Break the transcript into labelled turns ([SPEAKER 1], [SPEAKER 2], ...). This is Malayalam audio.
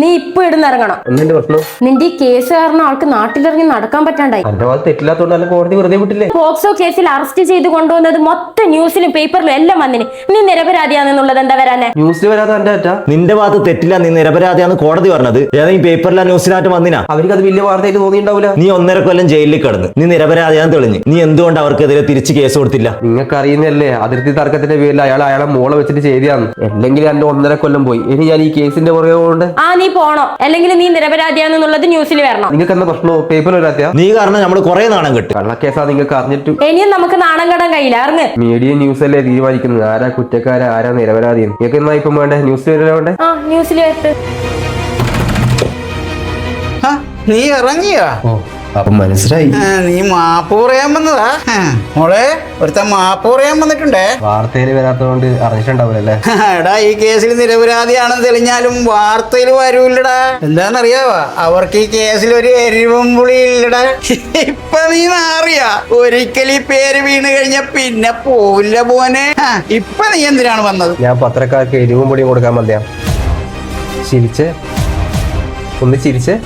[SPEAKER 1] നീ ഇപ്പൊ ഇടുന്നിറങ്ങണം. നിന്റെ ഈ കേസ് കാരണം ആൾക്ക് നാട്ടിലിറങ്ങി നടക്കാൻ പറ്റാണ്ടായി.
[SPEAKER 2] തെറ്റില്ലാത്തോണ്ട് കോടതി വെറുതെ വിട്ടില്ലേ?
[SPEAKER 1] പോക്സോ കേസിൽ അറസ്റ്റ് ചെയ്ത് കൊണ്ടുവന്നത് മൊത്തം ന്യൂസിലും പേപ്പറിലും എല്ലാം വന്നിന്. നീ നിരപരാധിയാണെന്നുള്ളത് എന്താ വരാനെ?
[SPEAKER 2] ന്യൂസിൽ വരാതെ
[SPEAKER 3] നിന്റെ ഭാഗത്ത് തെറ്റില്ല, നീ നിരപരാധിയാന്ന് കോടതി പറഞ്ഞത്. ഏതെങ്കിലും പേപ്പറിലാ ന്യൂസിലായിട്ട് വന്നിനാ?
[SPEAKER 2] അവർക്ക് അത് വലിയ വാർത്തയായിട്ട് തോന്നിയിട്ടുണ്ടാവില്ല.
[SPEAKER 3] നീ 1.5 കൊല്ലം ജയിലിൽ കിടന്ന് നീ നിരപരാധിയാന്ന് തെളിഞ്ഞ് നീ എന്തുകൊണ്ട് അവർക്കെതിരെ തിരിച്ച് കേസ് കൊടുത്തില്ല?
[SPEAKER 2] നിങ്ങൾക്ക് അറിയുന്നല്ലേ, അതിർത്തി തർക്കത്തിന്റെ പേരിൽ അയാളെ മോളെ വെച്ചിട്ട് ചെയ്തതാണ്. അല്ലെങ്കിൽ എന്റെ 1.5 കൊല്ലം പോയി. ഇനി ഞാൻ ഈ കേസിന്റെ പുറകെ കൊണ്ട്
[SPEAKER 1] നീ പോണോ? അല്ലെങ്കിൽ നീ നിരപരാധിയാന്നുള്ളത് ന്യൂസിൽ വരണം.
[SPEAKER 2] നിങ്ങൾക്ക് എന്താ പ്രശ്നമോ? പേപ്പർ വരാത്ത
[SPEAKER 3] നീ കാരണം നമ്മൾ കുറെ നാണം കെട്ടു.
[SPEAKER 2] കള്ളക്കേസാ നിങ്ങൾക്ക് അറിഞ്ഞിട്ടു.
[SPEAKER 1] ഇനിയും നമുക്ക് നാണം കെടാൻ കഴിയില്ല. അറിഞ്ഞ്
[SPEAKER 2] മീഡിയ ന്യൂസ് അല്ലേ തീരുമാനിക്കുന്നത് ആരാ കുറ്റക്കാരാ ആരാ നിരപരാധി. നിങ്ങൾക്ക് എന്നാ ഇപ്പം വേണ്ടേ? ന്യൂസിൽ വരാൻ വേണ്ടേ?
[SPEAKER 1] ന്യൂസിൽ വരട്ട്.
[SPEAKER 4] നീ ഇറങ്ങിയാ?
[SPEAKER 2] അപ്പൊ മനസ്സിലായി.
[SPEAKER 4] നീ മാപ്പ് പറയാൻ വന്നതാ മോളെ? ഒരുത്ത മാപ്പ് പറയാൻ വന്നിട്ടുണ്ടേ.
[SPEAKER 2] വാർത്തയിൽ വരാത്തതുകൊണ്ട് അറിഞ്ഞിട്ടുണ്ടാവില്ലല്ലേ?
[SPEAKER 4] എടാ, ഈ കേസിൽ നിരപരാധിയാണെന്ന് തെളിഞ്ഞാലും വാർത്തയിൽ വരൂല്ലടാ. എന്താന്നറിയാവാ, അവർക്ക് ഈ കേസിൽ ഒരു എരിവും പുളി ഇല്ലടാ. ഇപ്പൊ നീ അറിയാ, ഒരിക്കൽ ഈ പേര് വീണ് കഴിഞ്ഞ പിന്നെ പോവില്ല പോനെ. ഇപ്പൊ നീ എന്തിനാണ് വന്നത്?
[SPEAKER 2] ഞാൻ പത്രക്കാർക്ക് എരിവും പൊടിയും കൊടുക്കാൻ മതിയാ. ചിരിച്ചേ, ഒന്ന് ചിരിച്ചേ.